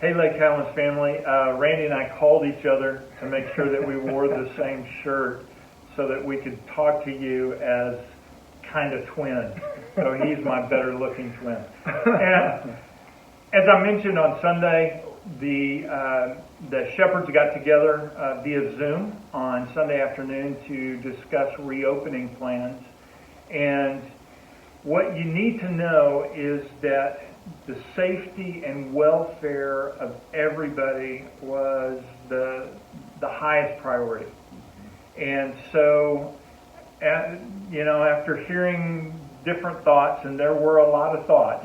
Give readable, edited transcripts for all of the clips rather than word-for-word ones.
Hey, Lake Highlands family. Randy and I called each other to make sure that we wore the same shirt so that we could talk to you as kind of twins. So he's my better looking twin. And as I mentioned on Sunday, the shepherds got together via Zoom on Sunday afternoon to discuss reopening plans. And what you need to know is that the safety and welfare of everybody was the highest priority. And so, after hearing different thoughts, and there were a lot of thoughts,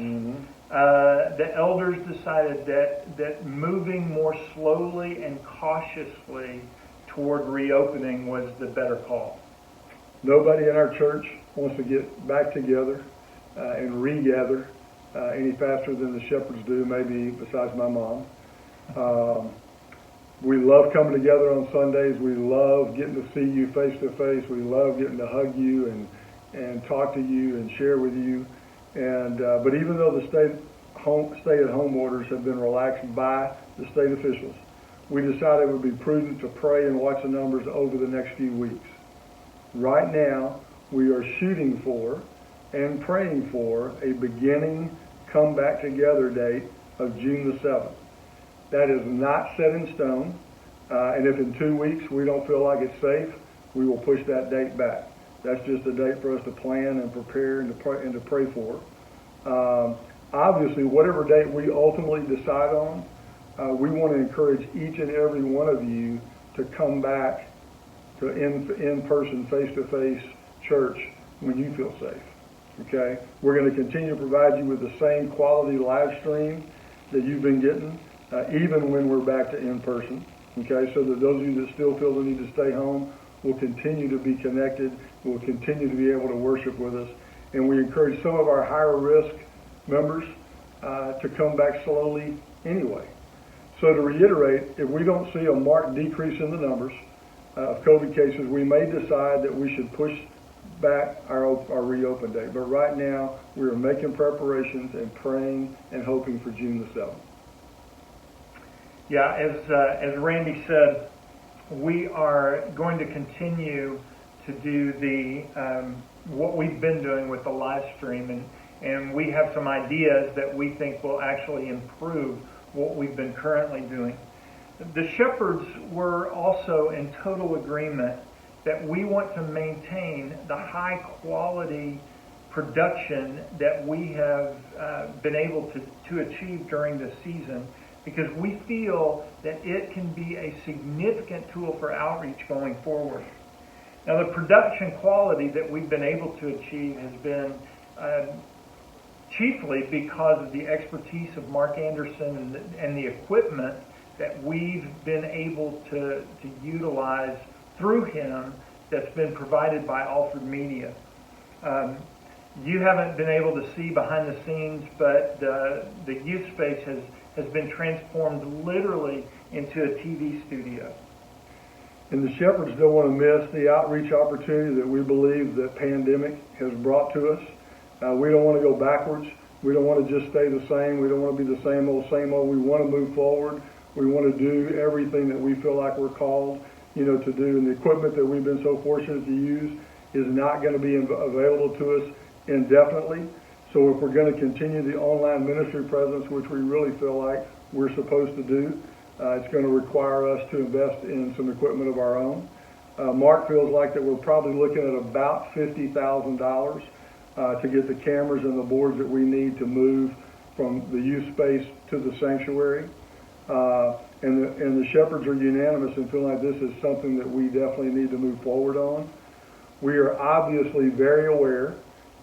the elders decided that moving more slowly and cautiously toward reopening was the better call. Nobody in our church wants to get back together and regather any faster than the shepherds do, maybe besides my mom. We love coming together on Sundays. We love getting to see you face to face. We love getting to hug you and talk to you and share with you. And but even though the stay-at-home orders have been relaxed by the state officials, we decided it would be prudent to pray and watch the numbers over the next few weeks. Right now, we are shooting for and praying for a beginning come back together date of June the 7th. That is not set in stone, and if in 2 weeks we don't feel like it's safe, we will push that date back. That's just a date for us to plan and prepare and to pray for. Obviously, whatever date we ultimately decide on, we want to encourage each and every one of you to come back to in-person, face-to-face church when you feel safe. Okay? We're going to continue to provide you with the same quality live stream that you've been getting, even when we're back to in-person. Okay? So that those of you that still feel the need to stay home will continue to be connected, will continue to be able to worship with us. And we encourage some of our higher risk members to come back slowly anyway. So to reiterate, if we don't see a marked decrease in the numbers of COVID cases, we may decide that we should push back our reopen date. But right now, we are making preparations and praying and hoping for June the 7th. Yeah, as Randy said, we are going to continue to do what we've been doing with the live stream, and we have some ideas that we think will actually improve what we've been currently doing. The shepherds were also in total agreement that we want to maintain the high quality production that we have been able to achieve during this season, because we feel that it can be a significant tool for outreach going forward. Now, the production quality that we've been able to achieve has been chiefly because of the expertise of Mark Anderson and the equipment that we've been able to utilize through him that's been provided by Alfred Media. You haven't been able to see behind the scenes, but the youth space has been transformed literally into a TV studio. And the shepherds don't want to miss the outreach opportunity that we believe the pandemic has brought to us. We don't want to go backwards. We don't want to just stay the same. We don't want to be the same old, same old. We want to move forward. We want to do everything that we feel like we're called, to do. And the equipment that we've been so fortunate to use is not going to be available to us indefinitely. So if we're going to continue the online ministry presence, which we really feel like we're supposed to do, it's going to require us to invest in some equipment of our own. Mark feels like that we're probably looking at about $50,000 to get the cameras and the boards that we need to move from the youth space to the sanctuary. And the shepherds are unanimous in feeling like this is something that we definitely need to move forward on. We are obviously very aware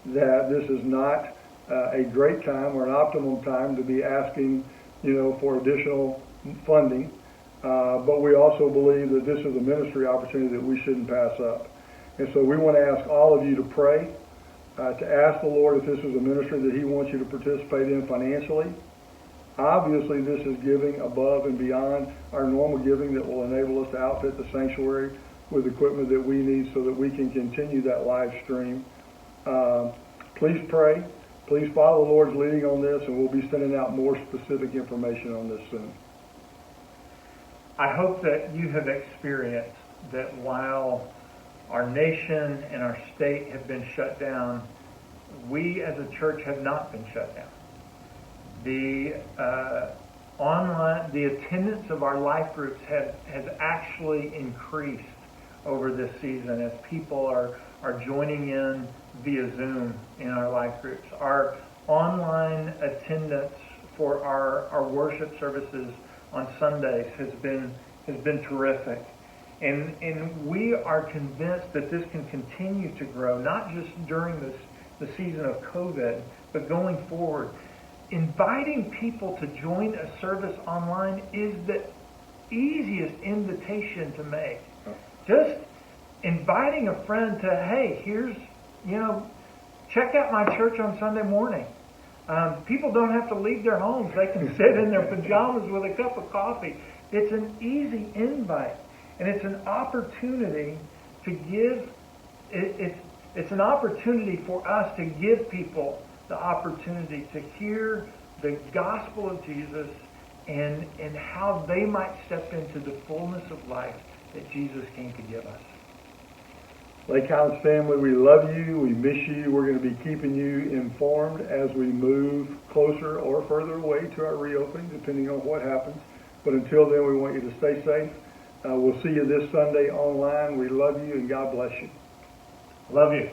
that this is not a great time or an optimum time to be asking, for additional funding. But we also believe that this is a ministry opportunity that we shouldn't pass up. And so we want to ask all of you to pray, to ask the Lord if this is a ministry that He wants you to participate in financially. Obviously, this is giving above and beyond our normal giving that will enable us to outfit the sanctuary with equipment that we need so that we can continue that live stream. Please pray. please follow the Lord's leading on this, and we'll be sending out more specific information on this soon. I hope that you have experienced that while our nation and our state have been shut down, we as a church have not been shut down. The attendance of our life groups has actually increased over this season as people are joining in via Zoom in our life groups. Our online attendance for our worship services on Sundays has been terrific. And we are convinced that this can continue to grow, not just during the season of COVID, but going forward. Inviting people to join a service online is the easiest invitation to make. Just inviting a friend to, hey, here's, check out my church on Sunday morning. People don't have to leave their homes. They can sit in their pajamas with a cup of coffee. It's an easy invite, and it's an opportunity to give. It's an opportunity for us to give people the opportunity to hear the gospel of Jesus and how they might step into the fullness of life that Jesus came to give us. Lake Highlands family, we love you. We miss you. We're going to be keeping you informed as we move closer or further away to our reopening, depending on what happens. But until then, we want you to stay safe. We'll see you this Sunday online. We love you, and God bless you. Love you.